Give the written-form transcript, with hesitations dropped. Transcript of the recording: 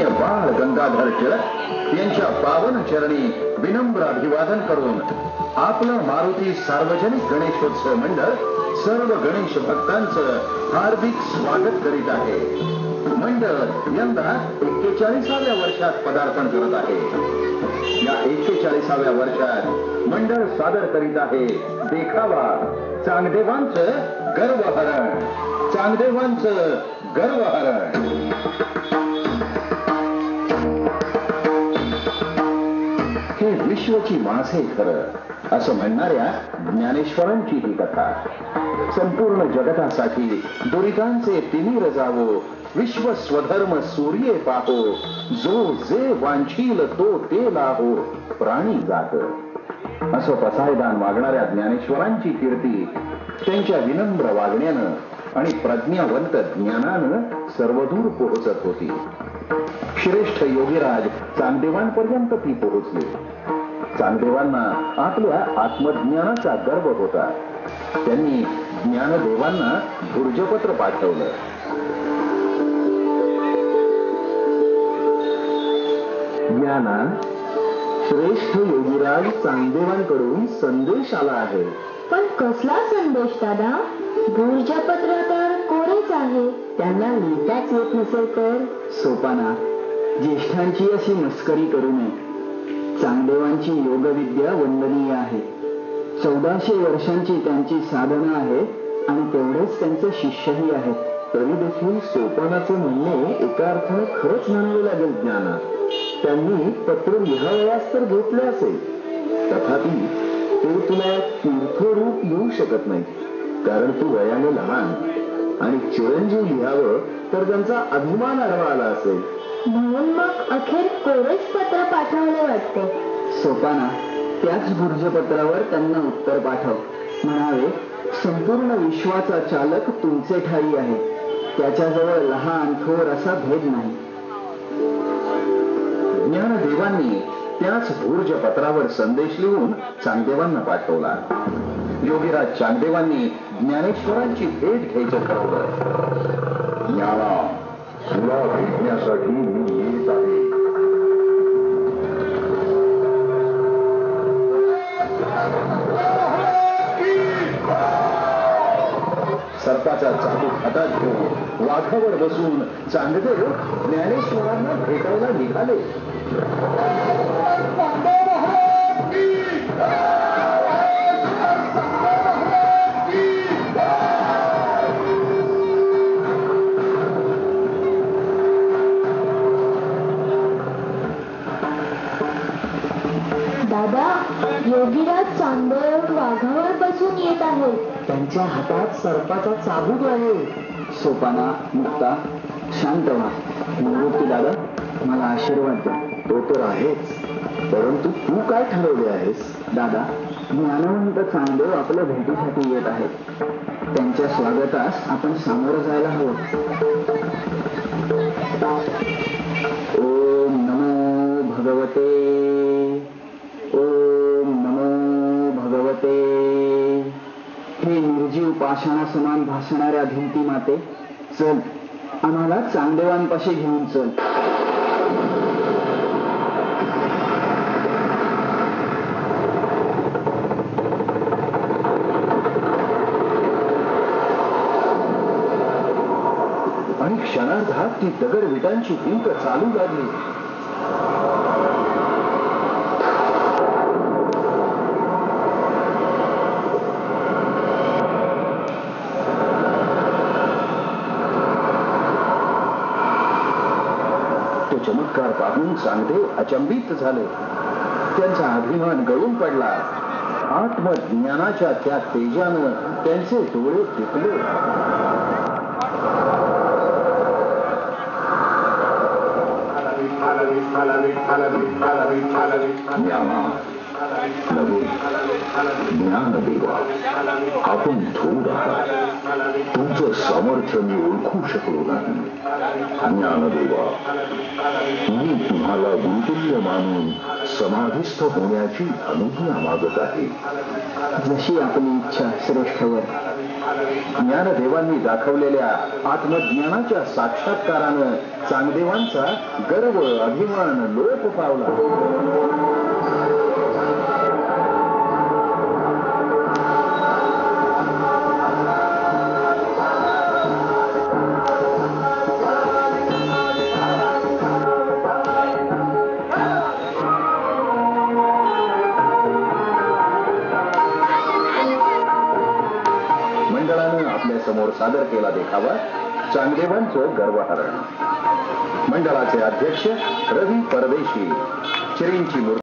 लोकमान्य बाळ गंगाधर टिळक यांच्या पावन चरणी विनम्र अभिवादन करून आपलं मारुती सार्वजनिक गणेशोत्सव मंडळ सर्व गणेश भक्तांचं हार्दिक स्वागत करीत आहे. मंडळ यंदा 41व्या वर्षात पदार्पण करत आहे. या 41व्या वर्षात मंडळ सादर करीत आहे देखावा चांगदेवांचं गर्वहरण. चांगदेवांचं गर्वहरण. हे विश्वची मासे खरं असं म्हणणाऱ्या ज्ञानेश्वरांची ही कथा. संपूर्ण जगतासाठी दुरितांचे तिमिर जावो, विश्व स्वधर्म सूर्ये पाहो, जो जे वांछील तो ते लाहो, प्राणी जात. असं पसायदान वागणाऱ्या ज्ञानेश्वरांची कीर्ती त्यांच्या विनम्र वागण्यानं आणि प्रज्ञावंत ज्ञानानं सर्वदूर पोहोचत होती. श्रेष्ठ योगीराज चांगदेवांपर्यंत ती पोहोचली. चांगदेवांना आपल्या आत्मज्ञानाचा गर्व होता. त्यांनी ज्ञानदेवांना भुर्जपत्र पाठवलं. ज्ञाना, श्रेष्ठ योगीराज चांगदेवांकडून संदेश आला आहे. पण कसला संदेश दादा? भुर्जपत्र तर कोरेच आहे. त्यांना लिहिताच येत नसेल तर? सोपाना, ज्येष्ठांची अशी मस्करी करू नये. चांगदेवांची योगविद्या वंदनीय आहे. 1400 वर्षांची त्यांची साधना आहे आणि तेवढेच त्यांचे शिष्यही आहेत. तरी देखील सोपानाचे म्हणणे एका अर्थाने खरंच म्हणावे लागेल. ज्ञाना, त्यांनी पत्र लिहावयास तर घेतले असेल, तथापि ते तुला तीर्थरूप येऊ शकत नाही. कारण तू वयाने लहान आणि चिरंजीव लिहावं तर त्यांचा अभिमान आढावा आला असेल. म्हणून मग अखेर कोरेच पत्र पाठवले वाटते. सोपाना, त्याच भुर्जपत्रावर त्यांना उत्तर पाठव. म्हणावे, संपूर्ण विश्वाचा चालक तुमचे ठाई आहे. त्याच्याजवळ लहान थोर असा भेद नाही. ज्ञानदेवांनी त्याच भुर्जपत्रावर संदेश लिहून चांगदेवांना पाठवला. योगीराज चांगदेवांनी ज्ञानेश्वरांची भेट घ्यायचं ठरवलं. ज्ञाना, तुला भेटण्यासाठी मी येत आहे. सर्पाचा चाबूक हातात घेऊन वाघावर बसून चांगदेव ज्ञानेश्वरांना भेटायला निघाले. दादा, योगीराज चांगदेव वाघावर बसून येत आहेत. त्यांच्या हातात सर्पाचा चाबूक आहे. सोपाना, मुक्ता, शांत व्हा. निवृत्ती दादा, मला आशीर्वाद द्या. तो तर आहेच, परंतु तू काय ठरवले आहेस? दादा, ज्ञानवंत चांगदेव आपल्या भेटीसाठी येत आहेत. त्यांच्या स्वागतास आपण सामोरं जायला हवं. ओम नमो भगवते, ओम नमो भगवते. हे निर्जीव पाषाणा समान भासणाऱ्या भिंती माते, चल, आम्हाला चांगदेवांपाशी घेऊन चल. आणि क्षणार्धात ती दगड विटांची भिंत चालू लागली. तो चमत्कार पाहून चांगदेव अचंबित झाले. त्यांचा अभिमान गळून पडला. आत्मज्ञानाच्या त्या तेजानं त्यांचे डोळे दिपले. ज्ञानदेवा, आपण थोर आहात. तुमचं सामर्थ्य मी ओळखू शकलो नाही. ज्ञानदेवा, मी तुम्हाला गुरुतुल्य मानून समाधिस्थ होण्याची अनुज्ञा मागत आहे. जशी आपली इच्छा श्रेष्ठवर. ज्ञानदेवांनी दाखवलेल्या आत्मज्ञानाच्या साक्षात्कारानं चांगदेवांचा गर्व अभिमान लोप पावला. मंडळानं आपल्या समोर सादर केला देखावा चांगदेवांचं गर्वहरण. मंडळाचे अध्यक्ष रवी परदेशी, श्रींची मूर्ती